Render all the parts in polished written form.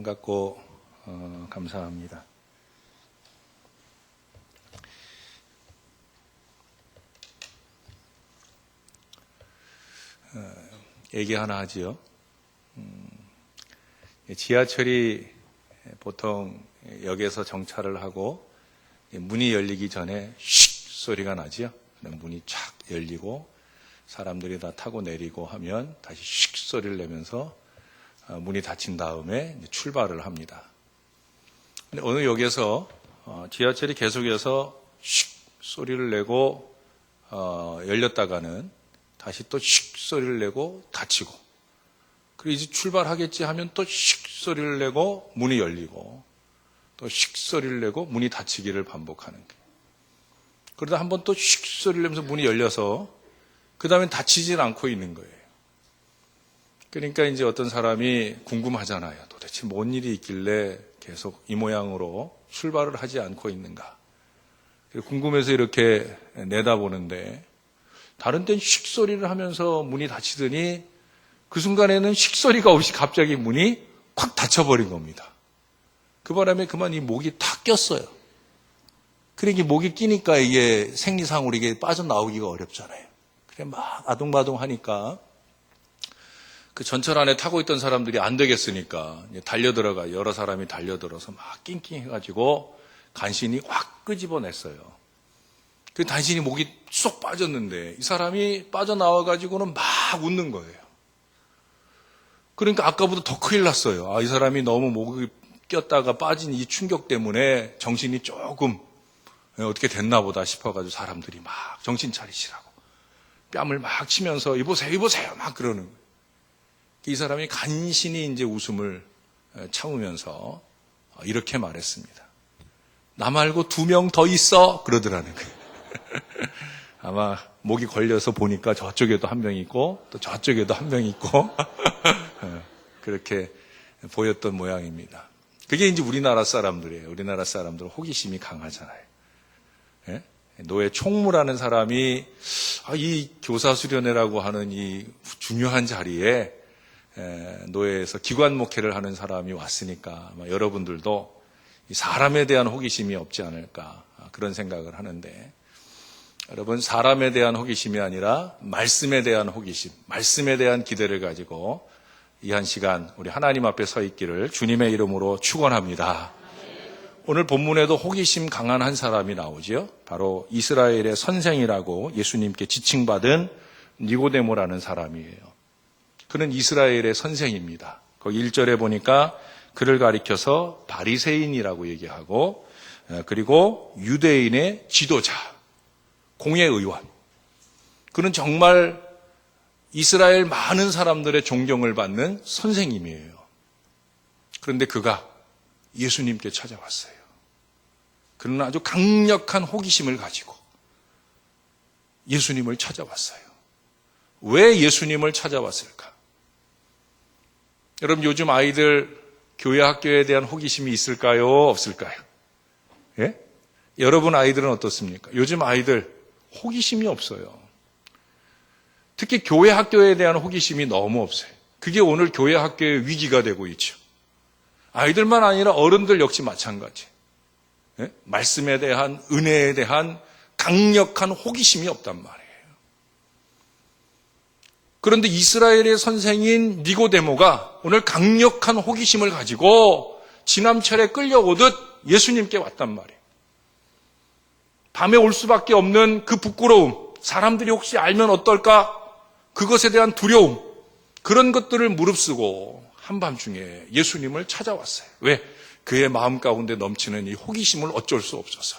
반갑고 감사합니다. 얘기 하나 하지요. 지하철이 보통 역에서 정차를 하고 문이 열리기 전에 슉 소리가 나지요. 문이 쫙 열리고 사람들이 다 타고 내리고 하면 다시 슉 소리를 내면서 문이 닫힌 다음에 출발을 합니다. 근데 어느 역에서 지하철이 계속해서 슉 소리를 내고 열렸다가는 다시 또 슉 소리를 내고 닫히고, 그리고 이제 출발하겠지 하면 또 슉 소리를 내고 문이 열리고 또 슉 소리를 내고 문이 닫히기를 반복하는 거예요. 그러다 한번 또 슉 소리를 내면서 문이 열려서 그 다음엔 닫히질 않고 있는 거예요. 그러니까 이제 어떤 사람이 궁금하잖아요. 도대체 뭔 일이 있길래 계속 이 모양으로 출발을 하지 않고 있는가. 궁금해서 이렇게 내다보는데 다른 땐 슉 소리를 하면서 문이 닫히더니 그 순간에는 슉 소리가 없이 갑자기 문이 콱 닫혀버린 겁니다. 그 바람에 그만 이 목이 탁 꼈어요. 그러니까 목이 끼니까 이게 생리상으로 이게 빠져나오기가 어렵잖아요. 그래 막 아둥바둥 하니까 그 전철 안에 타고 있던 사람들이 안 되겠으니까 달려들어가 여러 사람이 달려들어서 막 낑낑해가지고 간신히 확 끄집어냈어요. 그 단신이 목이 쏙 빠졌는데 이 사람이 빠져나와가지고는 막 웃는 거예요. 그러니까 아까보다 더 큰일 났어요. 이 사람이 너무 목이 꼈다가 빠진 이 충격 때문에 정신이 조금 어떻게 됐나 보다 싶어가지고 사람들이 막 정신 차리시라고 뺨을 막 치면서 이보세요, 이보세요 막 그러는 거예요. 이 사람이 간신히 이제 웃음을 참으면서 이렇게 말했습니다. 나 말고 2명 더 있어 그러더라는 거예요. 아마 목이 걸려서 보니까 저쪽에도 한 명 있고 또 저쪽에도 한 명 있고 그렇게 보였던 모양입니다. 그게 이제 우리나라 사람들이에요. 우리나라 사람들은 호기심이 강하잖아요. 예? 노예 총무라는 사람이 이 교사수련회라고 하는 이 중요한 자리에 노예에서 기관 목회를 하는 사람이 왔으니까 아마 여러분들도 사람에 대한 호기심이 없지 않을까 그런 생각을 하는데, 여러분 사람에 대한 호기심이 아니라 말씀에 대한 호기심, 말씀에 대한 기대를 가지고 이 한 시간 우리 하나님 앞에 서 있기를 주님의 이름으로 축원합니다. 오늘 본문에도 호기심 강한 한 사람이 나오지요. 바로 이스라엘의 선생이라고 예수님께 지칭받은 니고데모라는 사람이에요. 그는 이스라엘의 선생입니다. 거기 1절에 보니까 그를 가리켜서 바리새인이라고 얘기하고, 그리고 유대인의 지도자, 공회의원. 그는 정말 이스라엘 많은 사람들의 존경을 받는 선생님이에요. 그런데 그가 예수님께 찾아왔어요. 그는 아주 강력한 호기심을 가지고 예수님을 찾아왔어요. 왜 예수님을 찾아왔을까? 여러분 요즘 아이들 교회 학교에 대한 호기심이 있을까요? 없을까요? 예? 여러분 아이들은 어떻습니까? 요즘 아이들 호기심이 없어요. 특히 교회 학교에 대한 호기심이 너무 없어요. 그게 오늘 교회 학교의 위기가 되고 있죠. 아이들만 아니라 어른들 역시 마찬가지. 예? 말씀에 대한, 은혜에 대한 강력한 호기심이 없단 말이에요. 그런데 이스라엘의 선생인 니고데모가 오늘 강력한 호기심을 가지고 지남철에 끌려오듯 예수님께 왔단 말이에요. 밤에 올 수밖에 없는 그 부끄러움, 사람들이 혹시 알면 어떨까? 그것에 대한 두려움, 그런 것들을 무릅쓰고 한밤중에 예수님을 찾아왔어요. 왜? 그의 마음 가운데 넘치는 이 호기심을 어쩔 수 없어서.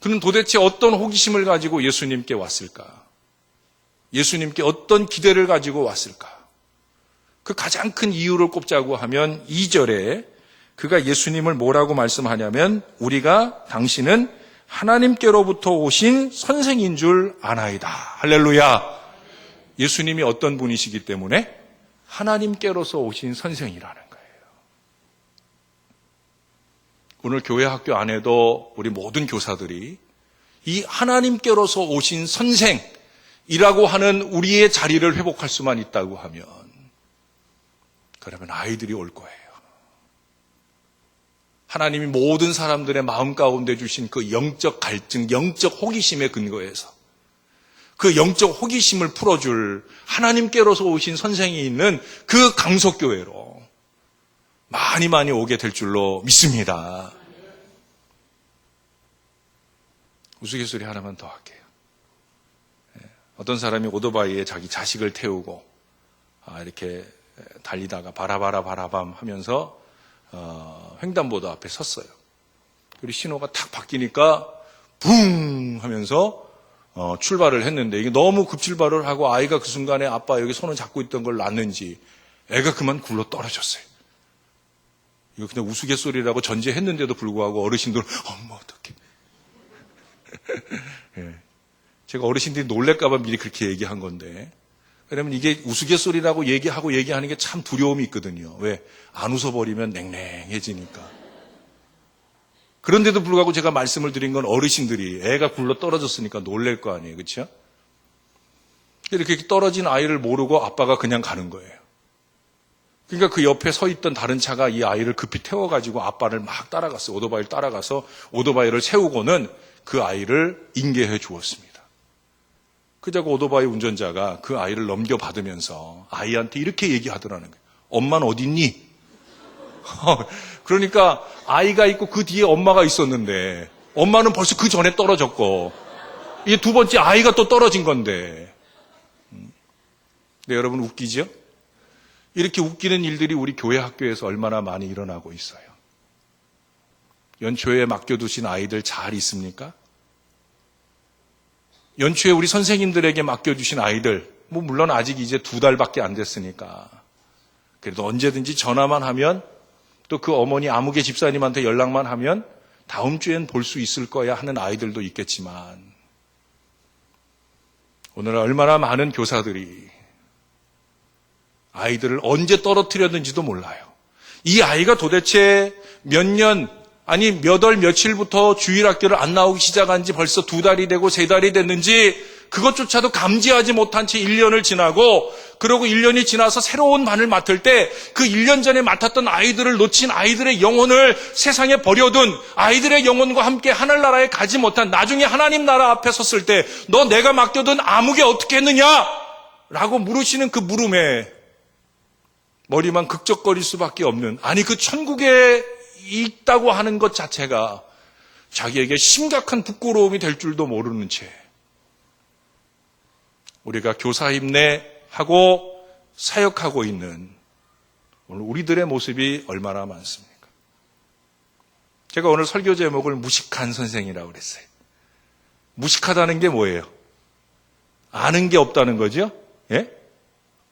그는 도대체 어떤 호기심을 가지고 예수님께 왔을까? 예수님께 어떤 기대를 가지고 왔을까? 그 가장 큰 이유를 꼽자고 하면 2절에 그가 예수님을 뭐라고 말씀하냐면 우리가 당신은 하나님께로부터 오신 선생인 줄 아나이다. 할렐루야. 예수님이 어떤 분이시기 때문에 하나님께로서 오신 선생이라는 거예요. 오늘 교회 학교 안에도 우리 모든 교사들이 이 하나님께로서 오신 선생이라고 하는 우리의 자리를 회복할 수만 있다고 하면 그러면 아이들이 올 거예요. 하나님이 모든 사람들의 마음 가운데 주신 그 영적 갈증, 영적 호기심에 근거해서 그 영적 호기심을 풀어줄 하나님께로서 오신 선생이 있는 그 강석교회로 많이 오게 될 줄로 믿습니다. 우스갯소리 하나만 더 할게요. 어떤 사람이 오토바이에 자기 자식을 태우고 이렇게 달리다가 바라밤 하면서 횡단보도 앞에 섰어요. 그리고 신호가 탁 바뀌니까 붕 하면서 출발을 했는데 이게 너무 급출발을 하고 아이가 그 순간에 아빠 여기 손을 잡고 있던 걸 놨는지 애가 그만 굴러 떨어졌어요. 이거 그냥 우스갯소리라고 전제했는데도 불구하고 어르신들은 엄마 어떡해. 예. 제가 어르신들이 놀랄까봐 미리 그렇게 얘기한 건데, 왜냐면 이게 우스갯소리라고 얘기하는 게 참 두려움이 있거든요. 왜? 안 웃어버리면 냉랭해지니까. 그런데도 불구하고 제가 말씀을 드린 건 어르신들이 애가 굴러 떨어졌으니까 놀랄 거 아니에요. 그렇죠? 이렇게 떨어진 아이를 모르고 아빠가 그냥 가는 거예요. 그러니까 그 옆에 서 있던 다른 차가 이 아이를 급히 태워가지고 아빠를 막 따라갔어요. 오토바이를 따라가서 오토바이를 세우고는 그 아이를 인계해 주었습니다. 그자고 오토바이 운전자가 그 아이를 넘겨받으면서 아이한테 이렇게 얘기하더라는 거예요. 엄마는 어디 있니? 그러니까 아이가 있고 그 뒤에 엄마가 있었는데 엄마는 벌써 그 전에 떨어졌고 이게 두 번째 아이가 또 떨어진 건데. 네, 여러분 웃기죠? 이렇게 웃기는 일들이 우리 교회 학교에서 얼마나 많이 일어나고 있어요. 연초에 맡겨두신 아이들 잘 있습니까? 연초에 우리 선생님들에게 맡겨주신 아이들, 물론 아직 이제 2달밖에 안 됐으니까. 그래도 언제든지 전화만 하면 또 그 어머니 아무개 집사님한테 연락만 하면 다음 주엔 볼 수 있을 거야 하는 아이들도 있겠지만 오늘 얼마나 많은 교사들이 아이들을 언제 떨어뜨렸는지도 몰라요. 이 아이가 도대체 몇 년, 아니 몇 월 며칠부터 주일학교를 안 나오기 시작한 지 벌써 2달이 되고 3달이 됐는지 그것조차도 감지하지 못한 채 1년을 지나고 그러고 1년이 지나서 새로운 반을 맡을 때 그 1년 전에 맡았던 아이들을 놓친 아이들의 영혼을 세상에 버려둔 아이들의 영혼과 함께 하늘나라에 가지 못한 나중에 하나님 나라 앞에 섰을 때 너 내가 맡겨둔 아무개 어떻게 했느냐? 라고 물으시는 그 물음에 머리만 극적거릴 수밖에 없는, 아니 그 천국에 있다고 하는 것 자체가 자기에게 심각한 부끄러움이 될 줄도 모르는 채 우리가 교사 힘내하고 사역하고 있는 오늘 우리들의 모습이 얼마나 많습니까? 제가 오늘 설교 제목을 무식한 선생이라고 그랬어요. 무식하다는 게 뭐예요? 아는 게 없다는 거죠? 예?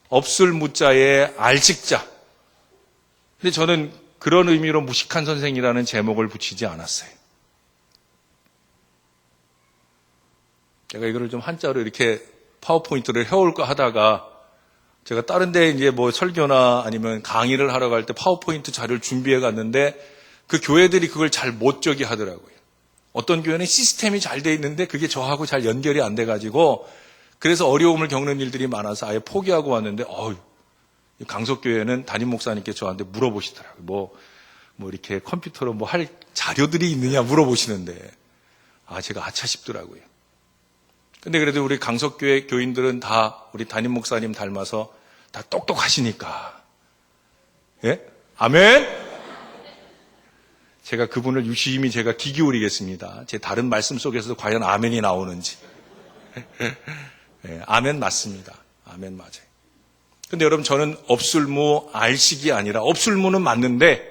없을 무자에 알식자. 근데 저는 그런 의미로 무식한 선생이라는 제목을 붙이지 않았어요. 제가 이거를 좀 한자로 이렇게 파워포인트를 해올까 하다가 제가 다른 데 이제 뭐 설교나 아니면 강의를 하러 갈 때 파워포인트 자료를 준비해 갔는데 그 교회들이 그걸 잘 못 적게 하더라고요. 어떤 교회는 시스템이 잘 돼 있는데 그게 저하고 잘 연결이 안 돼가지고 그래서 어려움을 겪는 일들이 많아서 아예 포기하고 왔는데 강석교회는 담임 목사님께 저한테 물어보시더라고요. 뭐 이렇게 컴퓨터로 뭐 할 자료들이 있느냐 물어보시는데 제가 아차 싶더라고요. 근데 그래도 우리 강석교회 교인들은 다 우리 담임 목사님 닮아서 다 똑똑하시니까. 예? 아멘? 제가 그분을 유심히 제가 귀 기울이겠습니다. 제 다른 말씀 속에서도 과연 아멘이 나오는지. 예, 아멘 맞습니다. 아멘 맞아요. 근데 여러분 저는 업술무 알식이 아니라 업술무는 맞는데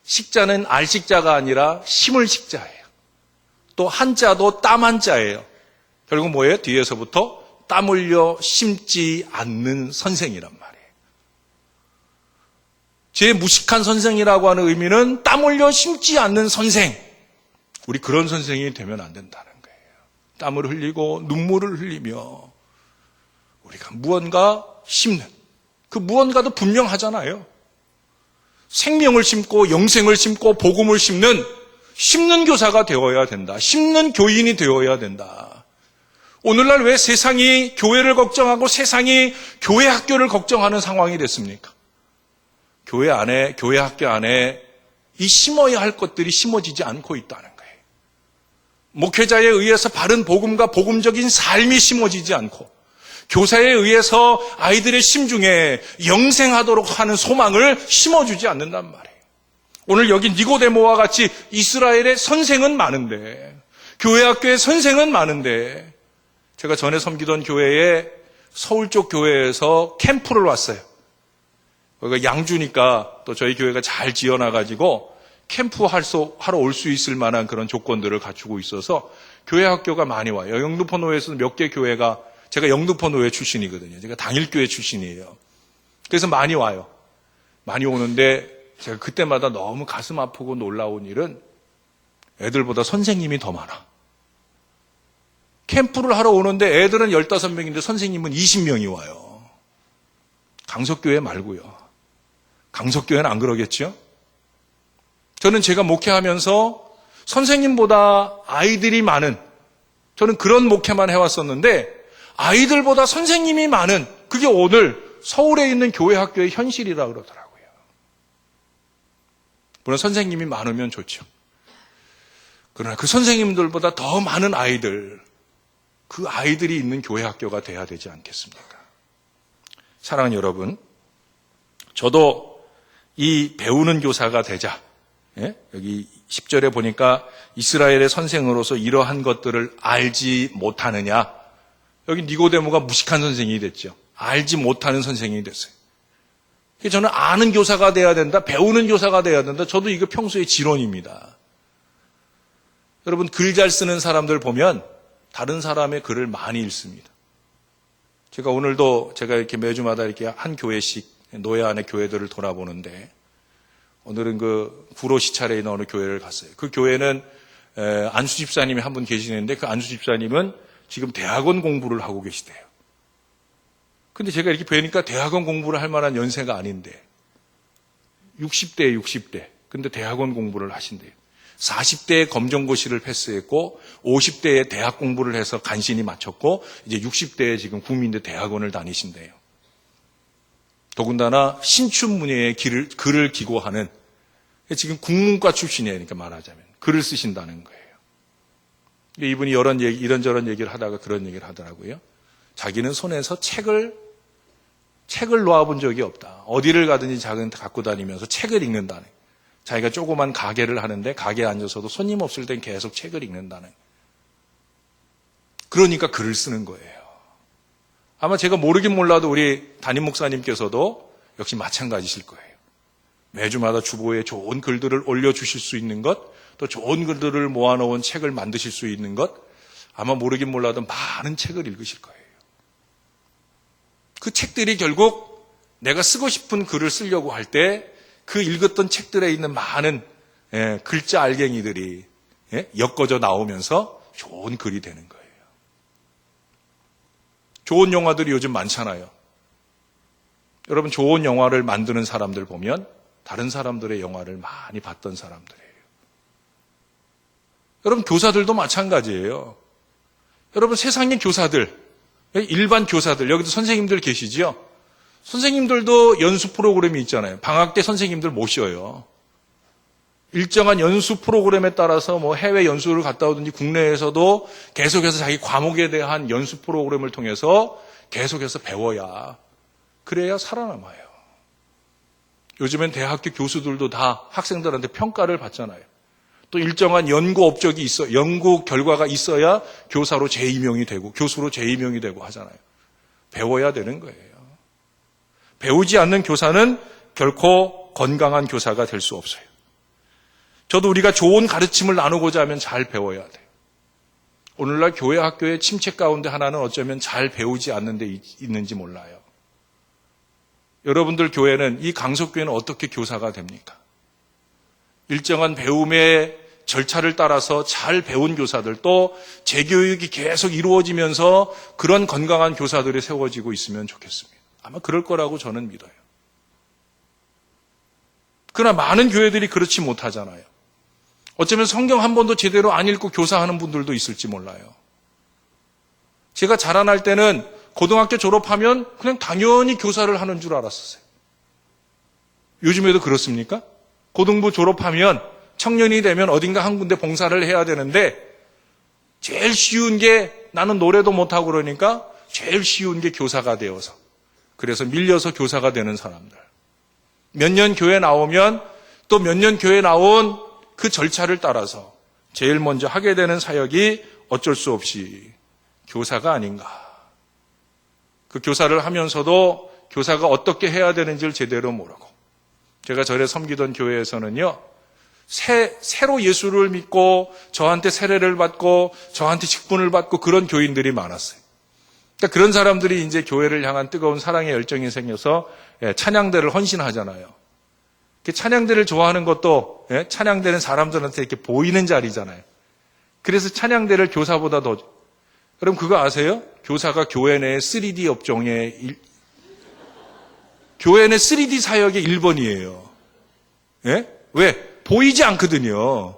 식자는 알식자가 아니라 심을 식자예요. 또 한자도 땀 한자예요. 결국 뭐예요? 뒤에서부터 땀 흘려 심지 않는 선생이란 말이에요. 제 무식한 선생이라고 하는 의미는 땀 흘려 심지 않는 선생. 우리 그런 선생이 되면 안 된다는 거예요. 땀을 흘리고 눈물을 흘리며 우리가 무언가 심는 그 무언가도 분명하잖아요. 생명을 심고 영생을 심고 복음을 심는 교사가 되어야 된다. 심는 교인이 되어야 된다. 오늘날 왜 세상이 교회를 걱정하고 세상이 교회 학교를 걱정하는 상황이 됐습니까? 교회 안에, 교회 학교 안에 이 심어야 할 것들이 심어지지 않고 있다는 거예요. 목회자에 의해서 바른 복음과 복음적인 삶이 심어지지 않고 교사에 의해서 아이들의 심중에 영생하도록 하는 소망을 심어주지 않는단 말이에요. 오늘 여기 니고데모와 같이 이스라엘의 선생은 많은데, 교회 학교의 선생은 많은데, 제가 전에 섬기던 교회에 서울 쪽 교회에서 캠프를 왔어요. 거기가 양주니까 또 저희 교회가 잘 지어놔가지고 캠프 하러 올 수 있을 만한 그런 조건들을 갖추고 있어서 교회 학교가 많이 와요. 영등포노회에서는 몇 개 교회가, 제가 영등포노회 출신이거든요. 제가 당일교회 출신이에요. 그래서 많이 와요. 많이 오는데 제가 그때마다 너무 가슴 아프고 놀라운 일은 애들보다 선생님이 더 많아. 캠프를 하러 오는데 애들은 15명인데 선생님은 20명이 와요. 강석교회 말고요. 강석교회는 안 그러겠죠? 저는 제가 목회하면서 선생님보다 아이들이 많은, 저는 그런 목회만 해왔었는데 아이들보다 선생님이 많은, 그게 오늘 서울에 있는 교회 학교의 현실이라 그러더라고요. 물론 선생님이 많으면 좋죠. 그러나 그 선생님들보다 더 많은 아이들, 그 아이들이 있는 교회 학교가 돼야 되지 않겠습니까? 사랑하는 여러분, 저도 이 배우는 교사가 되자, 여기 10절에 보니까 이스라엘의 선생으로서 이러한 것들을 알지 못하느냐. 여기 니고데모가 무식한 선생이 됐죠. 알지 못하는 선생이 됐어요. 저는 아는 교사가 돼야 된다, 배우는 교사가 돼야 된다. 저도 이거 평소의 지론입니다. 여러분, 글 잘 쓰는 사람들 보면 다른 사람의 글을 많이 읽습니다. 제가 오늘도 제가 이렇게 매주마다 이렇게 한 교회씩 노예 안의 교회들을 돌아보는데, 오늘은 그 구로 시찰에 있는 어느 교회를 갔어요. 그 교회는 안수 집사님이 한 분 계시는데, 그 안수 집사님은 지금 대학원 공부를 하고 계시대요. 근데 제가 이렇게 뵈니까 대학원 공부를 할 만한 연세가 아닌데 60대. 근데 대학원 공부를 하신대요. 40대에 검정고시를 패스했고 50대에 대학 공부를 해서 간신히 마쳤고 이제 60대에 지금 국민대 대학원을 다니신대요. 더군다나 신춘문예의 글을 기고하는, 지금 국문과 출신이에요. 그러니까 말하자면 글을 쓰신다는 거예요. 이분이 이런저런 얘기를 하다가 그런 얘기를 하더라고요. 자기는 손에서 책을 놓아본 적이 없다. 어디를 가든지 자기는 갖고 다니면서 책을 읽는다는. 자기가 조그만 가게를 하는데 가게에 앉아서도 손님 없을 땐 계속 책을 읽는다는. 그러니까 글을 쓰는 거예요. 아마 제가 모르긴 몰라도 우리 담임 목사님께서도 역시 마찬가지실 거예요. 매주마다 주보에 좋은 글들을 올려주실 수 있는 것, 또 좋은 글들을 모아놓은 책을 만드실 수 있는 것, 아마 모르긴 몰라도 많은 책을 읽으실 거예요. 그 책들이 결국 내가 쓰고 싶은 글을 쓰려고 할 때 그 읽었던 책들에 있는 많은 글자 알갱이들이 엮어져 나오면서 좋은 글이 되는 거예요. 좋은 영화들이 요즘 많잖아요. 여러분, 좋은 영화를 만드는 사람들 보면 다른 사람들의 영화를 많이 봤던 사람들이에요. 여러분, 교사들도 마찬가지예요. 여러분, 세상의 교사들, 일반 교사들, 여기도 선생님들 계시죠? 선생님들도 연수 프로그램이 있잖아요. 방학 때 선생님들 모셔요. 일정한 연수 프로그램에 따라서 뭐 해외 연수를 갔다 오든지 국내에서도 계속해서 자기 과목에 대한 연수 프로그램을 통해서 계속해서 배워야, 그래야 살아남아요. 요즘엔 대학교 교수들도 다 학생들한테 평가를 받잖아요. 또 일정한 연구 업적이 있어, 연구 결과가 있어야 교사로 재임용이 되고, 교수로 재임용이 되고 하잖아요. 배워야 되는 거예요. 배우지 않는 교사는 결코 건강한 교사가 될 수 없어요. 저도 우리가 좋은 가르침을 나누고자 하면 잘 배워야 돼요. 오늘날 교회 학교의 침체 가운데 하나는 어쩌면 잘 배우지 않는 데 있는지 몰라요. 여러분들 교회는, 이 강석교회는 어떻게 교사가 됩니까? 일정한 배움의 절차를 따라서 잘 배운 교사들, 또 재교육이 계속 이루어지면서 그런 건강한 교사들이 세워지고 있으면 좋겠습니다. 아마 그럴 거라고 저는 믿어요. 그러나 많은 교회들이 그렇지 못하잖아요. 어쩌면 성경 한 번도 제대로 안 읽고 교사하는 분들도 있을지 몰라요. 제가 자라날 때는 고등학교 졸업하면 그냥 당연히 교사를 하는 줄 알았었어요. 요즘에도 그렇습니까? 고등부 졸업하면 청년이 되면 어딘가 한 군데 봉사를 해야 되는데 제일 쉬운 게 나는 노래도 못하고 그러니까 제일 쉬운 게 교사가 되어서 그래서 밀려서 교사가 되는 사람들. 몇 년 교회 나오면 또 몇 년 교회 나온 그 절차를 따라서 제일 먼저 하게 되는 사역이 어쩔 수 없이 교사가 아닌가. 그 교사를 하면서도 교사가 어떻게 해야 되는지를 제대로 모르고 제가 전에 섬기던 교회에서는요. 새로 예수를 믿고 저한테 세례를 받고 저한테 직분을 받고 그런 교인들이 많았어요. 그러니까 그런 사람들이 이제 교회를 향한 뜨거운 사랑의 열정이 생겨서 찬양대를 헌신하잖아요. 찬양대를 좋아하는 것도 찬양대는 사람들한테 이렇게 보이는 자리잖아요. 그래서 찬양대를 교사보다 더 그럼 그거 아세요? 교사가 교회 내 3D 업종의 교회 내 3D 사역의 1번이에요. 왜? 보이지 않거든요.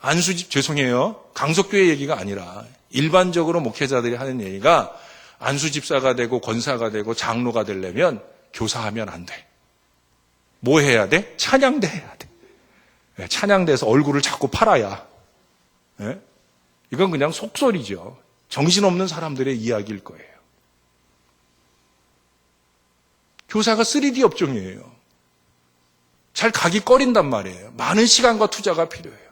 안수집 죄송해요. 강석교회 얘기가 아니라 일반적으로 목회자들이 하는 얘기가 안수집사가 되고 권사가 되고 장로가 되려면 교사하면 안 돼. 뭐 해야 돼? 찬양대 해야 돼. 찬양대에서 얼굴을 자꾸 팔아야. 이건 그냥 속설이죠. 정신없는 사람들의 이야기일 거예요. 교사가 3D 업종이에요. 잘 가기 꺼린단 말이에요. 많은 시간과 투자가 필요해요.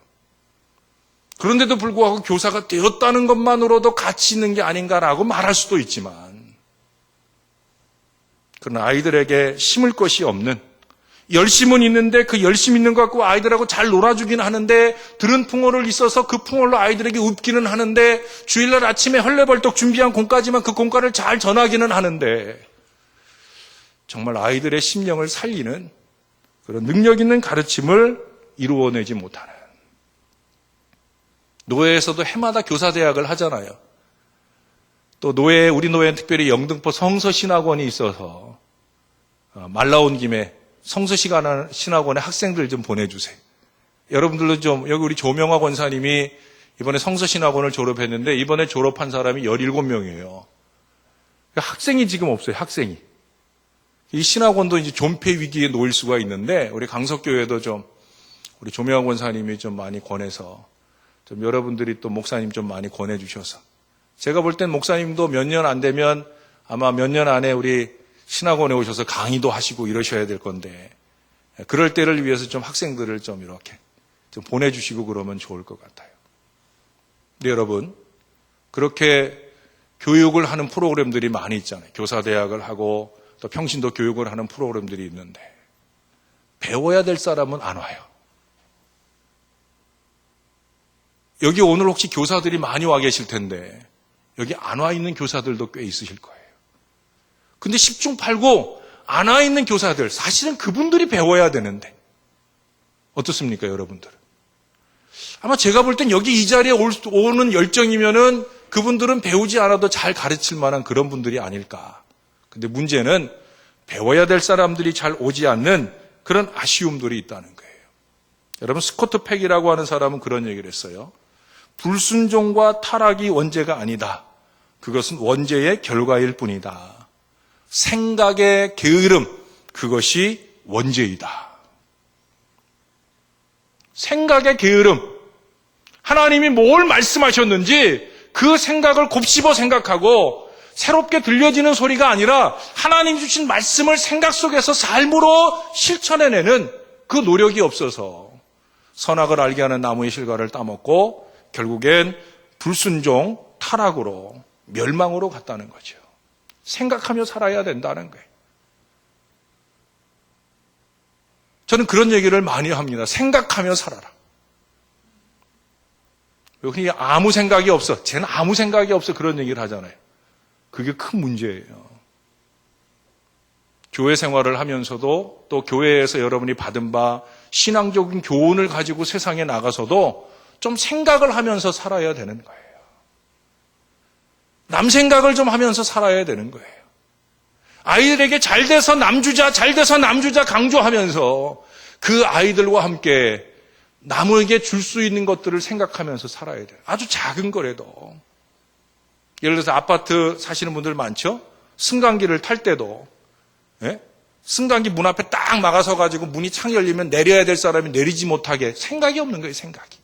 그런데도 불구하고 교사가 되었다는 것만으로도 가치 있는 게 아닌가라고 말할 수도 있지만 그러나 아이들에게 심을 것이 없는 열심은 있는데 그 열심 있는 것 갖고 아이들하고 잘 놀아주긴 하는데 들은 풍어를 있어서 그 풍어로 아이들에게 웃기는 하는데 주일날 아침에 헐레벌떡 준비한 공과지만 그 공과를 잘 전하기는 하는데 정말 아이들의 심령을 살리는 그런 능력 있는 가르침을 이루어내지 못하는 노예에서도 해마다 교사대학을 하잖아요. 또 우리 노예는 특별히 영등포 성서신학원이 있어서 말 나온 김에 성서신학원에 학생들 좀 보내주세요. 여러분들도 좀 여기 우리 조명화 권사님이 이번에 성서신학원을 졸업했는데 이번에 졸업한 사람이 17명이에요. 학생이 지금 없어요. 학생이. 이 신학원도 이제 존폐 위기에 놓일 수가 있는데 우리 강석교회도 좀 우리 조명화 권사님이 좀 많이 권해서 좀 여러분들이 또 목사님 좀 많이 권해주셔서 제가 볼 땐 목사님도 몇 년 안 되면 아마 몇 년 안에 우리 신학원에 오셔서 강의도 하시고 이러셔야 될 건데 그럴 때를 위해서 좀 학생들을 좀 이렇게 좀 보내주시고 그러면 좋을 것 같아요. 근데 여러분 그렇게 교육을 하는 프로그램들이 많이 있잖아요. 교사대학을 하고 또 평신도 교육을 하는 프로그램들이 있는데 배워야 될 사람은 안 와요. 여기 오늘 혹시 교사들이 많이 와 계실 텐데 여기 안 와 있는 교사들도 꽤 있으실 거예요. 근데 10중 8구 안 와 있는 교사들 사실은 그분들이 배워야 되는데 어떻습니까 여러분들? 아마 제가 볼 땐 여기 이 자리에 오는 열정이면은 그분들은 배우지 않아도 잘 가르칠 만한 그런 분들이 아닐까. 근데 문제는 배워야 될 사람들이 잘 오지 않는 그런 아쉬움들이 있다는 거예요. 여러분 스코트 팩이라고 하는 사람은 그런 얘기를 했어요. 불순종과 타락이 원죄가 아니다. 그것은 원죄의 결과일 뿐이다. 생각의 게으름, 그것이 원죄이다. 생각의 게으름. 하나님이 뭘 말씀하셨는지 그 생각을 곱씹어 생각하고 새롭게 들려지는 소리가 아니라 하나님 주신 말씀을 생각 속에서 삶으로 실천해내는 그 노력이 없어서 선악을 알게 하는 나무의 실과를 따먹고 결국엔 불순종, 타락으로 멸망으로 갔다는 거죠. 생각하며 살아야 된다는 거예요. 저는 그런 얘기를 많이 합니다. 생각하며 살아라. 흔히 아무 생각이 없어. 쟤는 아무 생각이 없어. 그런 얘기를 하잖아요. 그게 큰 문제예요. 교회 생활을 하면서도 또 교회에서 여러분이 받은 바 신앙적인 교훈을 가지고 세상에 나가서도 좀 생각을 하면서 살아야 되는 거예요. 남 생각을 좀 하면서 살아야 되는 거예요. 아이들에게 잘 돼서 남주자, 잘 돼서 남주자 강조하면서 그 아이들과 함께 남에게 줄 수 있는 것들을 생각하면서 살아야 돼요. 아주 작은 거라도. 예를 들어서 아파트 사시는 분들 많죠? 승강기를 탈 때도 승강기 문 앞에 딱 막아서가지고 문이 창 열리면 내려야 될 사람이 내리지 못하게 생각이 없는 거예요, 생각이.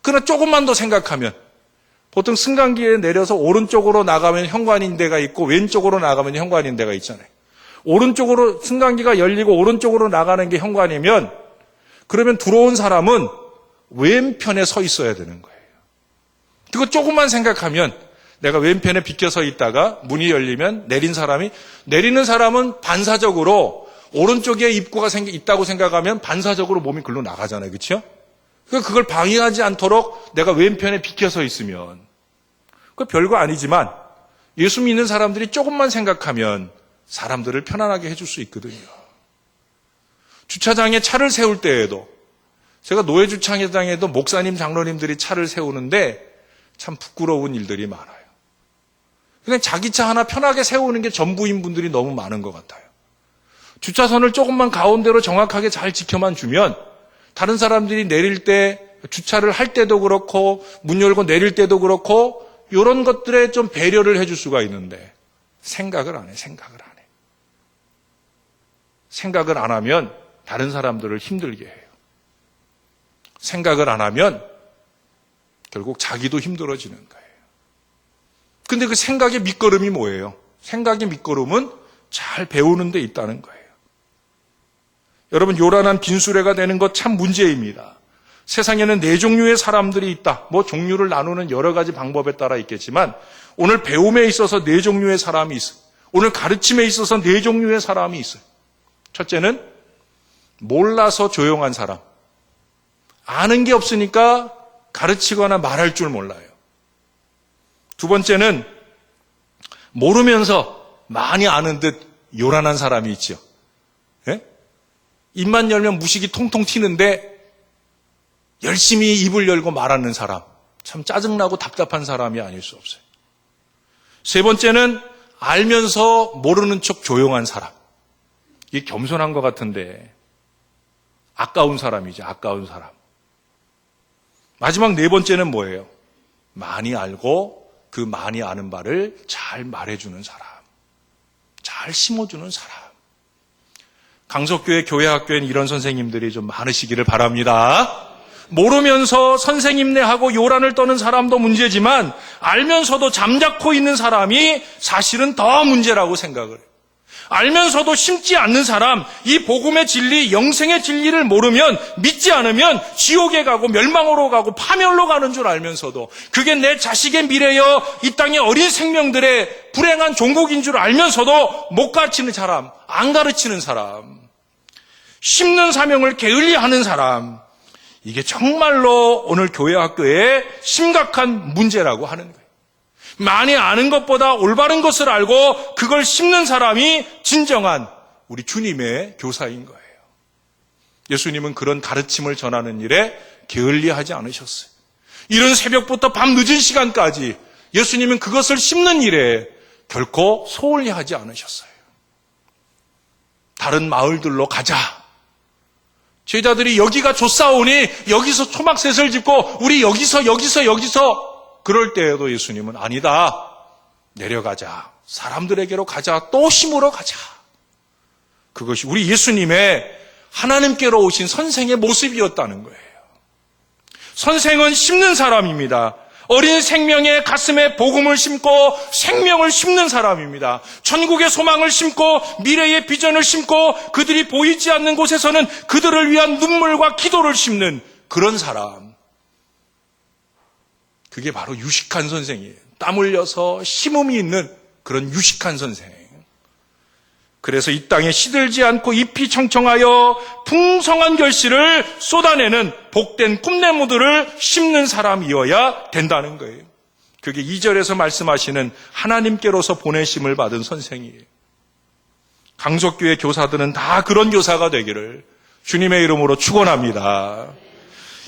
그러나 조금만 더 생각하면 보통 승강기에 내려서 오른쪽으로 나가면 현관인대가 있고 왼쪽으로 나가면 현관인대가 있잖아요. 오른쪽으로 승강기가 열리고 오른쪽으로 나가는 게 현관이면 그러면 들어온 사람은 왼편에 서 있어야 되는 거예요. 그거 조금만 생각하면 내가 왼편에 비껴서 있다가 문이 열리면 내리는 사람은 반사적으로 오른쪽에 입구가 있다고 생각하면 반사적으로 몸이 글로 나가잖아요. 그렇죠? 그걸 방해하지 않도록 내가 왼편에 비껴서 있으면 그 별거 아니지만 예수 믿는 사람들이 조금만 생각하면 사람들을 편안하게 해줄 수 있거든요. 주차장에 차를 세울 때에도 제가 노예 주차장에도 목사님, 장로님들이 차를 세우는데 참 부끄러운 일들이 많아요. 그냥 자기 차 하나 편하게 세우는 게 전부인 분들이 너무 많은 것 같아요. 주차선을 조금만 가운데로 정확하게 잘 지켜만 주면 다른 사람들이 내릴 때 주차를 할 때도 그렇고 문 열고 내릴 때도 그렇고 이런 것들에 좀 배려를 해줄 수가 있는데 생각을 안 해. 생각을 안 하면 다른 사람들을 힘들게 해요. 생각을 안 하면 결국 자기도 힘들어지는 거예요. 근데 그 생각의 밑거름이 뭐예요? 생각의 밑거름은 잘 배우는 데 있다는 거예요. 여러분, 요란한 빈수레가 되는 것 참 문제입니다. 세상에는 4종류의 사람들이 있다. 종류를 나누는 여러 가지 방법에 따라 있겠지만 오늘 배움에 있어서 4종류의 사람이 있어요. 오늘 가르침에 있어서 4종류의 사람이 있어요. 첫째는 몰라서 조용한 사람. 아는 게 없으니까 가르치거나 말할 줄 몰라요. 두 번째는 모르면서 많이 아는 듯 요란한 사람이 있죠. 예? 입만 열면 무식이 통통 튀는데 열심히 입을 열고 말하는 사람. 참 짜증나고 답답한 사람이 아닐 수 없어요. 세 번째는 알면서 모르는 척 조용한 사람. 이게 겸손한 것 같은데 아까운 사람이죠. 아까운 사람. 마지막 4번째는 뭐예요? 많이 알고 그 많이 아는 바를 잘 말해주는 사람. 잘 심어주는 사람. 강석교회 교회학교에는 이런 선생님들이 좀 많으시기를 바랍니다. 모르면서 선생님네하고 요란을 떠는 사람도 문제지만 알면서도 잠자코 있는 사람이 사실은 더 문제라고 생각을 해요. 알면서도 심지 않는 사람, 이 복음의 진리, 영생의 진리를 모르면, 믿지 않으면 지옥에 가고 멸망으로 가고 파멸로 가는 줄 알면서도 그게 내 자식의 미래여 이 땅의 어린 생명들의 불행한 종국인 줄 알면서도 못 가르치는 사람, 안 가르치는 사람, 심는 사명을 게을리하는 사람, 이게 정말로 오늘 교회학교의 심각한 문제라고 하는 거예요. 많이 아는 것보다 올바른 것을 알고 그걸 심는 사람이 진정한 우리 주님의 교사인 거예요. 예수님은 그런 가르침을 전하는 일에 게을리하지 않으셨어요. 이른 새벽부터 밤 늦은 시간까지 예수님은 그것을 심는 일에 결코 소홀히 하지 않으셨어요. 다른 마을들로 가자. 제자들이 여기가 좋사오니 여기서 초막셋을 짓고 우리 여기서 그럴 때에도 예수님은 아니다. 내려가자. 사람들에게로 가자. 또 심으러 가자. 그것이 우리 예수님의 하나님께로 오신 선생의 모습이었다는 거예요. 선생은 심는 사람입니다. 어린 생명의 가슴에 복음을 심고 생명을 심는 사람입니다. 천국의 소망을 심고 미래의 비전을 심고 그들이 보이지 않는 곳에서는 그들을 위한 눈물과 기도를 심는 그런 사람. 그게 바로 유식한 선생이에요. 땀 흘려서 심음이 있는 그런 유식한 선생. 그래서 이 땅에 시들지 않고 잎이 청청하여 풍성한 결실을 쏟아내는 복된 꿈나무들을 심는 사람이어야 된다는 거예요. 그게 2절에서 말씀하시는 하나님께로서 보내심을 받은 선생이에요. 강석교회 교사들은 다 그런 교사가 되기를 주님의 이름으로 축원합니다.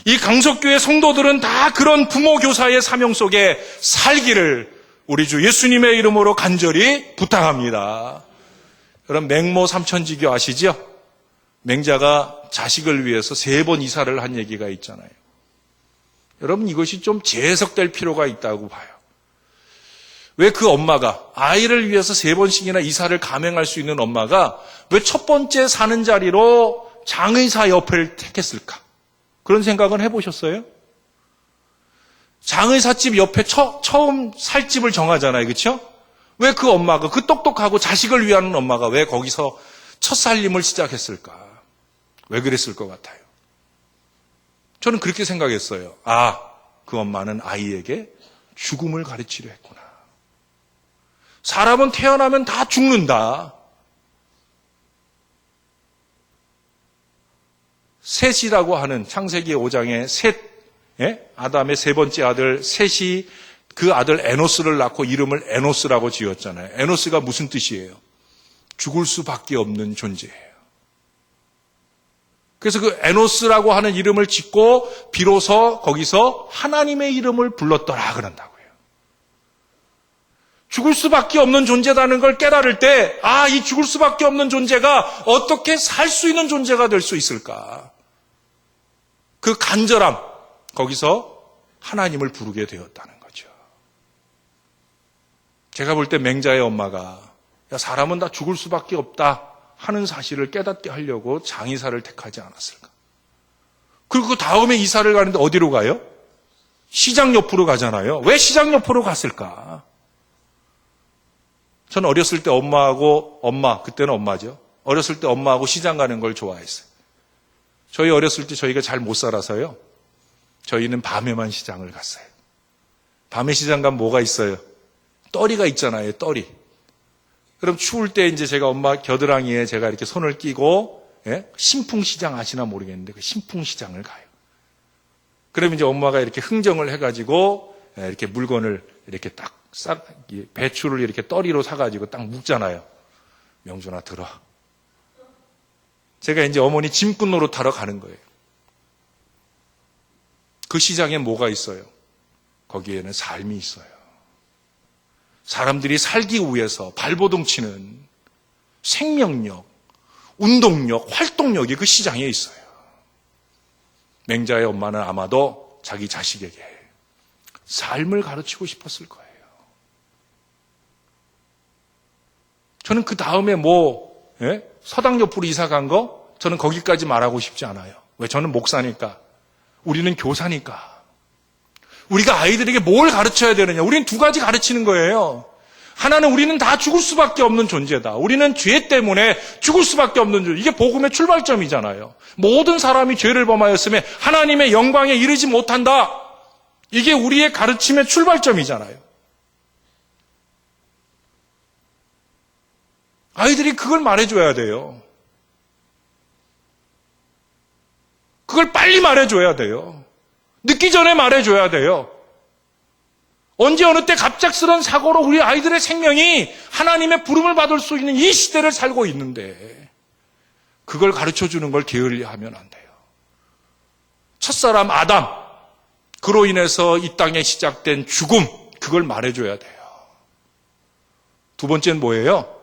이 강석교회 성도들은 다 그런 부모 교사의 사명 속에 살기를 우리 주 예수님의 이름으로 간절히 부탁합니다. 여러분 맹모 삼천지교 아시죠? 맹자가 자식을 위해서 3번 이사를 한 얘기가 있잖아요. 여러분 이것이 좀 재해석될 필요가 있다고 봐요. 왜 그 엄마가 아이를 위해서 3번씩이나 이사를 감행할 수 있는 엄마가 왜 첫 번째 사는 자리로 장의사 옆을 택했을까? 그런 생각은 해보셨어요? 장의사집 옆에 처음 살 집을 정하잖아요. 그렇죠? 왜 그 엄마가, 그 똑똑하고 자식을 위하는 엄마가 왜 거기서 첫 살림을 시작했을까? 왜 그랬을 것 같아요? 저는 그렇게 생각했어요. 그 엄마는 아이에게 죽음을 가르치려 했구나. 사람은 태어나면 다 죽는다. 셋이라고 하는 창세기 5장의 셋, 아담의 3번째 아들 셋이 그 아들 에노스를 낳고 이름을 에노스라고 지었잖아요. 에노스가 무슨 뜻이에요? 죽을 수밖에 없는 존재예요. 그래서 그 에노스라고 하는 이름을 짓고 비로소 거기서 하나님의 이름을 불렀더라 그런다고요. 죽을 수밖에 없는 존재라는 걸 깨달을 때, 이 죽을 수밖에 없는 존재가 어떻게 살 수 있는 존재가 될 수 있을까? 그 간절함, 거기서 하나님을 부르게 되었다는 거죠. 제가 볼 때 맹자의 엄마가 사람은 다 죽을 수밖에 없다 하는 사실을 깨닫게 하려고 장의사를 택하지 않았을까? 그리고 그 다음에 이사를 가는데 어디로 가요? 시장 옆으로 가잖아요. 왜 시장 옆으로 갔을까? 저는 어렸을 때 그때는 엄마죠. 어렸을 때 엄마하고 시장 가는 걸 좋아했어요. 저희 어렸을 때 저희가 잘 못 살아서요. 저희는 밤에만 시장을 갔어요. 밤에 시장 가면 뭐가 있어요? 떨이가 있잖아요, 떨이. 그럼 추울 때 이제 제가 엄마 겨드랑이에 제가 이렇게 손을 끼고, 신풍시장 아시나 모르겠는데 그 신풍시장을 가요. 그럼 이제 엄마가 이렇게 흥정을 해가지고, 이렇게 물건을 이렇게 딱 배추를 이렇게 떨이로 사가지고 딱 묶잖아요. 명준아 들어. 제가 이제 어머니 짐꾼 노릇하러 가는 거예요. 그 시장에 뭐가 있어요? 거기에는 삶이 있어요. 사람들이 살기 위해서 발버둥 치는 생명력, 운동력, 활동력이 그 시장에 있어요. 맹자의 엄마는 아마도 자기 자식에게 삶을 가르치고 싶었을 거예요. 저는 그 다음에 서당 옆으로 이사 간 거, 저는 거기까지 말하고 싶지 않아요. 왜? 저는 목사니까. 우리는 교사니까. 우리가 아이들에게 뭘 가르쳐야 되느냐? 우리는 2가지 가르치는 거예요. 하나는 우리는 다 죽을 수밖에 없는 존재다. 우리는 죄 때문에 죽을 수밖에 없는 존재. 이게 복음의 출발점이잖아요. 모든 사람이 죄를 범하였으면 하나님의 영광에 이르지 못한다. 이게 우리의 가르침의 출발점이잖아요. 아이들이 그걸 말해줘야 돼요. 그걸 빨리 말해줘야 돼요. 늦기 전에 말해줘야 돼요. 언제 어느 때 갑작스런 사고로 우리 아이들의 생명이 하나님의 부름을 받을 수 있는 이 시대를 살고 있는데 그걸 가르쳐주는 걸 게을리하면 안 돼요. 첫사람 아담, 그로 인해서 이 땅에 시작된 죽음, 그걸 말해줘야 돼요. 2번째는 뭐예요?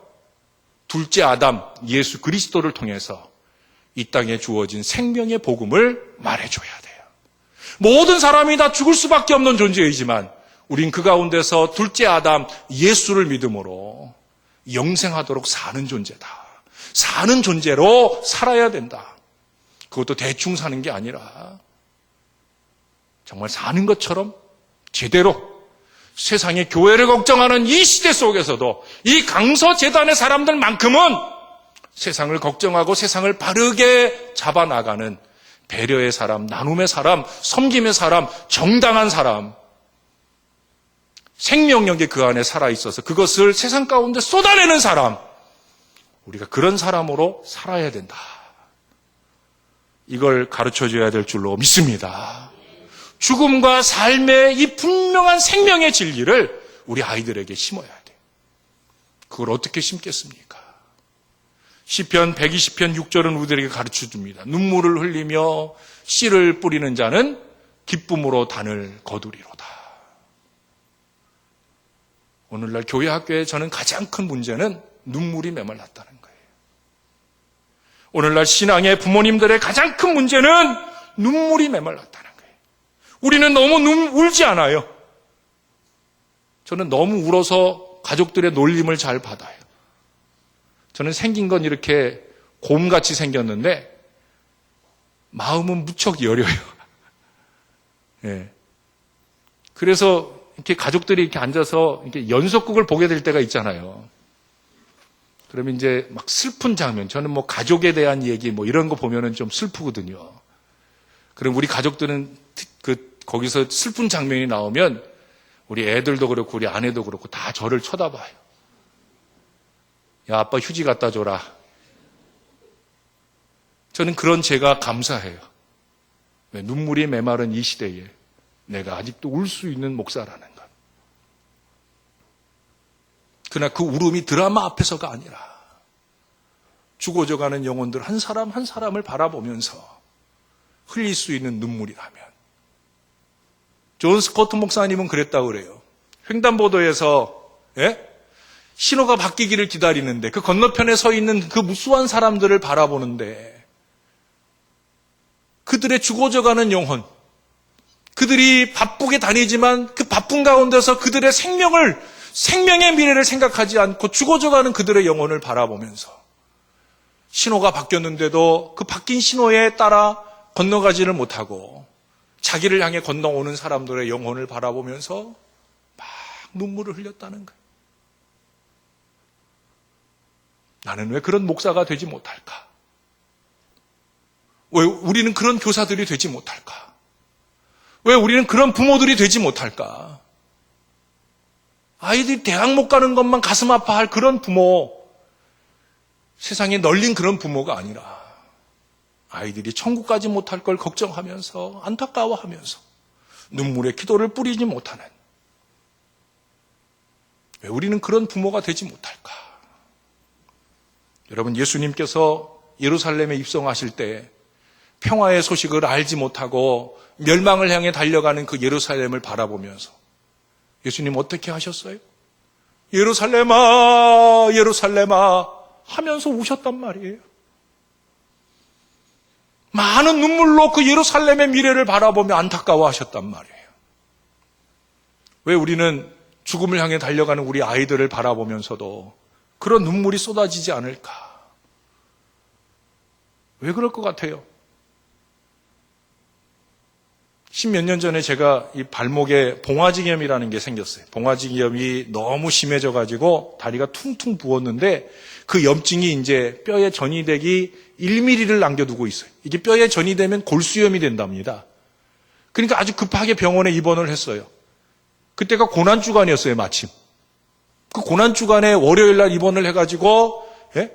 둘째 아담, 예수 그리스도를 통해서 이 땅에 주어진 생명의 복음을 말해줘야 돼요. 모든 사람이 다 죽을 수밖에 없는 존재이지만 우린 그 가운데서 둘째 아담 예수를 믿음으로 영생하도록 사는 존재다. 사는 존재로 살아야 된다. 그것도 대충 사는 게 아니라 정말 사는 것처럼 제대로 세상의 교회를 걱정하는 이 시대 속에서도 이 강서재단의 사람들만큼은 세상을 걱정하고 세상을 바르게 잡아나가는 배려의 사람, 나눔의 사람, 섬김의 사람, 정당한 사람, 생명력이 그 안에 살아있어서 그것을 세상 가운데 쏟아내는 사람, 우리가 그런 사람으로 살아야 된다. 이걸 가르쳐줘야 될 줄로 믿습니다. 죽음과 삶의 이 분명한 생명의 진리를 우리 아이들에게 심어야 돼. 그걸 어떻게 심겠습니까? 시편 120편 6절은 우리들에게 가르쳐줍니다. 눈물을 흘리며 씨를 뿌리는 자는 기쁨으로 단을 거두리로다. 오늘날 교회 학교에 저는 가장 큰 문제는 눈물이 메말랐다는 거예요. 오늘날 신앙의 부모님들의 가장 큰 문제는 눈물이 메말랐다는 거예요. 우리는 너무 울지 않아요. 저는 너무 울어서 가족들의 놀림을 잘 받아요. 저는 생긴 건 이렇게 곰같이 생겼는데 마음은 무척 여려요. 예. 그래서 이렇게 가족들이 이렇게 앉아서 이렇게 연속극을 보게 될 때가 있잖아요. 그러면 이제 막 슬픈 장면, 저는 뭐 가족에 대한 얘기 뭐 이런 거 보면은 좀 슬프거든요. 그럼 우리 가족들은 거기서 슬픈 장면이 나오면 우리 애들도 그렇고 우리 아내도 그렇고 다 저를 쳐다봐요. 야, 아빠 휴지 갖다 줘라. 저는 그런 제가 감사해요. 왜 눈물이 메마른 이 시대에 내가 아직도 울 수 있는 목사라는 것. 그러나 그 울음이 드라마 앞에서가 아니라 죽어져가는 영혼들 한 사람 한 사람을 바라보면서 흘릴 수 있는 눈물이라면. 존 스코트 목사님은 그랬다고 그래요. 횡단보도에서 신호가 바뀌기를 기다리는데 그 건너편에 서 있는 그 무수한 사람들을 바라보는데 그들의 죽어져가는 영혼, 그들이 바쁘게 다니지만 그 바쁜 가운데서 그들의 생명의 미래를 생각하지 않고 죽어져가는 그들의 영혼을 바라보면서 신호가 바뀌었는데도 그 바뀐 신호에 따라 건너가지를 못하고 자기를 향해 건너오는 사람들의 영혼을 바라보면서 막 눈물을 흘렸다는 거예요. 나는 왜 그런 목사가 되지 못할까? 왜 우리는 그런 교사들이 되지 못할까? 왜 우리는 그런 부모들이 되지 못할까? 아이들이 대학 못 가는 것만 가슴 아파할 그런 부모, 세상에 널린 그런 부모가 아니라 아이들이 천국 가지 못할 걸 걱정하면서 안타까워하면서 눈물의 기도를 뿌리지 못하는, 왜 우리는 그런 부모가 되지 못할까? 여러분, 예수님께서 예루살렘에 입성하실 때 평화의 소식을 알지 못하고 멸망을 향해 달려가는 그 예루살렘을 바라보면서 예수님 어떻게 하셨어요? 예루살렘아, 예루살렘아 하면서 우셨단 말이에요. 많은 눈물로 그 예루살렘의 미래를 바라보며 안타까워하셨단 말이에요. 왜 우리는 죽음을 향해 달려가는 우리 아이들을 바라보면서도 그런 눈물이 쏟아지지 않을까? 왜 그럴 것 같아요? 10몇 년 전에 제가 이 발목에 봉화지염이라는 게 생겼어요. 봉화지염이 너무 심해져가지고 다리가 퉁퉁 부었는데 그 염증이 이제 뼈에 전이 되기 1mm를 남겨두고 있어요. 이게 뼈에 전이 되면 골수염이 된답니다. 그러니까 아주 급하게 병원에 입원을 했어요. 그때가 고난주간이었어요, 마침. 그 고난주간에 월요일 날 입원을 해가지고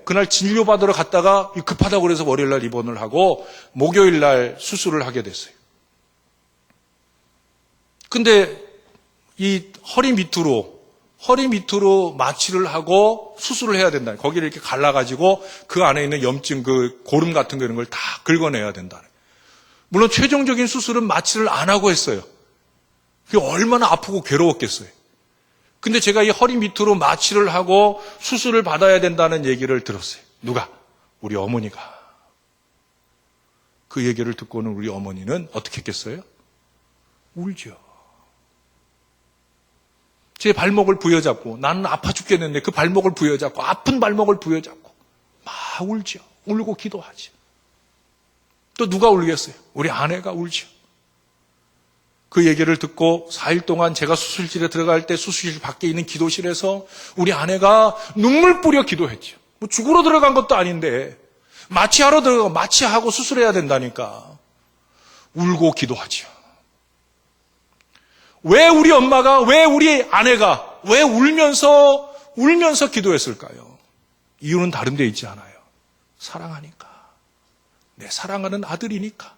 그날 진료받으러 갔다가 급하다고 그래서 월요일 날 입원을 하고 목요일 날 수술을 하게 됐어요. 근데 이 허리 밑으로 마취를 하고 수술을 해야 된다. 거기를 이렇게 갈라가지고 그 안에 있는 염증, 그 고름 같은 거 이런 걸 다 긁어내야 된다. 물론 최종적인 수술은 마취를 안 하고 했어요. 그게 얼마나 아프고 괴로웠겠어요. 근데 제가 이 허리 밑으로 마취를 하고 수술을 받아야 된다는 얘기를 들었어요. 누가? 우리 어머니가. 그 얘기를 듣고는 우리 어머니는 어떻게 했겠어요? 울죠. 제 발목을 부여잡고, 나는 아파 죽겠는데 그 발목을 부여잡고, 아픈 발목을 부여잡고 막 울죠. 울고 기도하죠. 또 누가 울겠어요? 우리 아내가 울죠. 그 얘기를 듣고 4일 동안 제가 수술실에 들어갈 때 수술실 밖에 있는 기도실에서 우리 아내가 눈물 뿌려 기도했죠. 뭐 죽으러 들어간 것도 아닌데 마취하러 들어가고 마취하고 수술해야 된다니까 울고 기도하죠. 왜 우리 엄마가, 왜 우리 아내가, 왜 울면서 기도했을까요? 이유는 다른 데 있지 않아요. 사랑하니까. 내 사랑하는 아들이니까.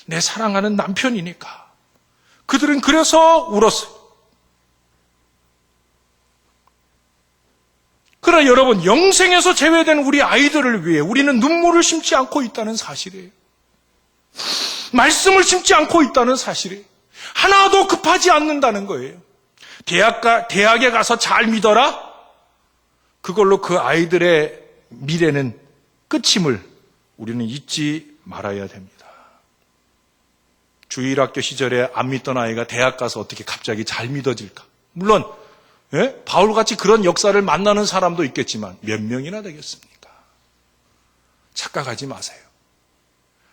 내 사랑하는 남편이니까. 그들은 그래서 울었어요. 그러나 여러분, 영생에서 제외된 우리 아이들을 위해 우리는 눈물을 심지 않고 있다는 사실이에요. 말씀을 심지 않고 있다는 사실이에요. 하나도 급하지 않는다는 거예요. 대학에 가서 잘 믿어라? 그걸로 그 아이들의 미래는 끝임을 우리는 잊지 말아야 됩니다. 주일학교 시절에 안 믿던 아이가 대학 가서 어떻게 갑자기 잘 믿어질까? 물론 바울같이 그런 역사를 만나는 사람도 있겠지만 몇 명이나 되겠습니까? 착각하지 마세요.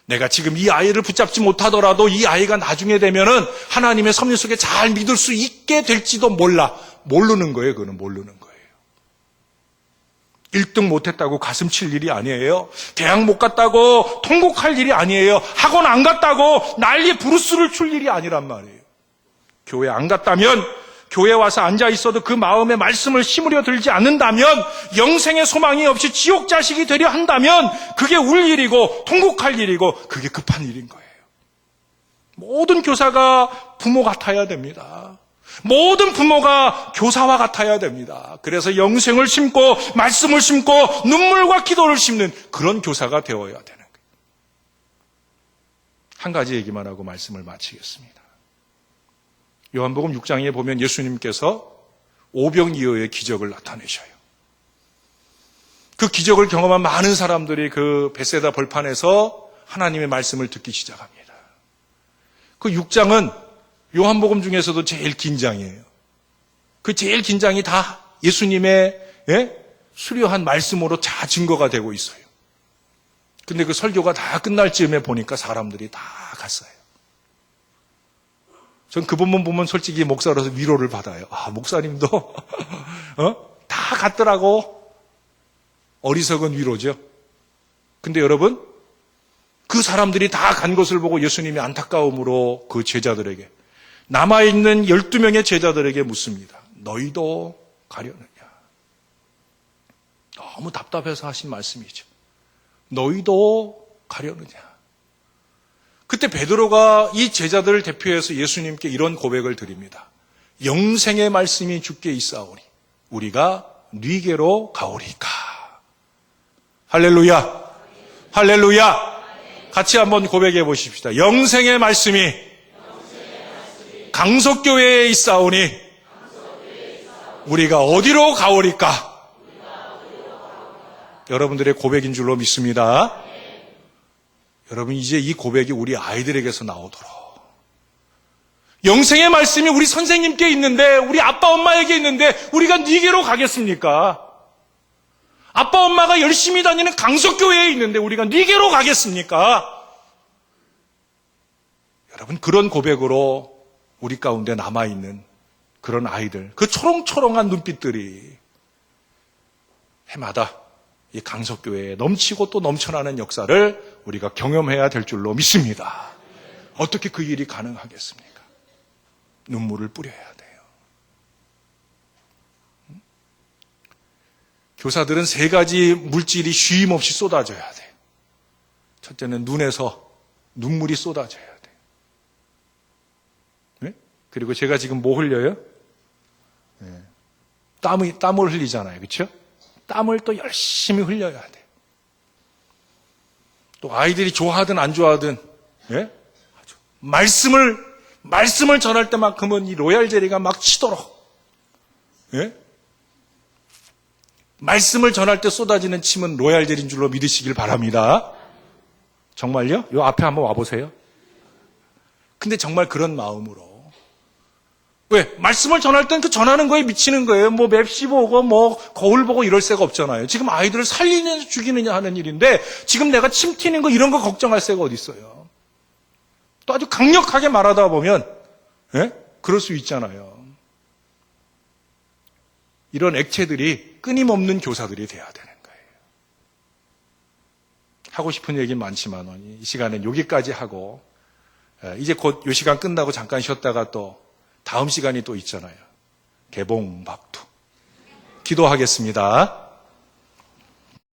내가 지금 이 아이를 붙잡지 못하더라도 이 아이가 나중에 되면은 하나님의 섭리 속에 잘 믿을 수 있게 될지도 몰라. 모르는 거예요. 그거는 모르는 거예요. 1등 못했다고 가슴 칠 일이 아니에요. 대학 못 갔다고 통곡할 일이 아니에요. 학원 안 갔다고 난리 부르스를 출 일이 아니란 말이에요. 교회 안 갔다면, 교회 와서 앉아 있어도 그 마음에 말씀을 심으려 들지 않는다면, 영생의 소망이 없이 지옥 자식이 되려 한다면 그게 울 일이고 통곡할 일이고 그게 급한 일인 거예요. 모든 교사가 부모 같아야 됩니다. 모든 부모가 교사와 같아야 됩니다. 그래서 영생을 심고 말씀을 심고 눈물과 기도를 심는 그런 교사가 되어야 되는 거예요. 한 가지 얘기만 하고 말씀을 마치겠습니다. 요한복음 6장에 보면 예수님께서 오병이어의 기적을 나타내셔요. 그 기적을 경험한 많은 사람들이 그 벳세다 벌판에서 하나님의 말씀을 듣기 시작합니다. 그 6장은 요한복음 중에서도 제일 긴 장이에요. 그 제일 긴 장이 다 예수님의 수려한 말씀으로 다 증거가 되고 있어요. 근데 그 설교가 다 끝날 즈음에 보니까 사람들이 다 갔어요. 전 그 부분 보면 솔직히 목사로서 위로를 받아요. 아, 목사님도 다 갔더라고. 어리석은 위로죠. 근데 여러분, 그 사람들이 다 간 것을 보고 예수님이 안타까움으로 그 제자들에게, 남아있는 12명의 제자들에게 묻습니다. 너희도 가려느냐? 너무 답답해서 하신 말씀이죠. 너희도 가려느냐? 그때 베드로가 이 제자들을 대표해서 예수님께 이런 고백을 드립니다. 영생의 말씀이 주께 있사오니 우리가 네게로 가오리까. 할렐루야. 할렐루야. 같이 한번 고백해 보십시다. 영생의 말씀이 강석교회에 있사오니 우리가 어디로 가오리까? 여러분들의 고백인 줄로 믿습니다. 여러분, 이제 이 고백이 우리 아이들에게서 나오도록, 영생의 말씀이 우리 선생님께 있는데, 우리 아빠 엄마에게 있는데 우리가 네게로 가겠습니까? 아빠 엄마가 열심히 다니는 강석교회에 있는데 우리가 네게로 가겠습니까? 여러분, 그런 고백으로 우리 가운데 남아있는 그런 아이들, 그 초롱초롱한 눈빛들이 해마다 이 강석교회에 넘치고 또 넘쳐나는 역사를 우리가 경험해야 될 줄로 믿습니다. 어떻게 그 일이 가능하겠습니까? 눈물을 뿌려야 돼요. 교사들은 3가지 물질이 쉼 없이 쏟아져야 돼요. 첫째는 눈에서 눈물이 쏟아져야 돼요. 네? 그리고 제가 지금 뭐 흘려요? 네. 땀을 흘리잖아요. 그렇죠? 땀을 또 열심히 흘려야 돼. 또 아이들이 좋아하든 안 좋아하든, 예? 말씀을 전할 때만큼은 이 로얄 젤리가 막 치도록, 예? 말씀을 전할 때 쏟아지는 침은 로얄 젤리인 줄로 믿으시길 바랍니다. 정말요? 요 앞에 한번 와보세요. 근데 정말 그런 마음으로. 왜? 말씀을 전할 땐 그 전하는 거에 미치는 거예요. 뭐 맵시 보고 뭐 거울 보고 이럴 새가 없잖아요. 지금 아이들을 살리느냐 죽이느냐 하는 일인데 지금 내가 침 튀는 거 이런 거 걱정할 새가 어디 있어요. 또 아주 강력하게 말하다 보면 그럴 수 있잖아요. 이런 액체들이 끊임없는 교사들이 돼야 되는 거예요. 하고 싶은 얘기는 많지만 이 시간엔 여기까지 하고 이제 곧 이 시간 끝나고 잠깐 쉬었다가 또 다음 시간이 또 있잖아요. 개봉박두. 기도하겠습니다.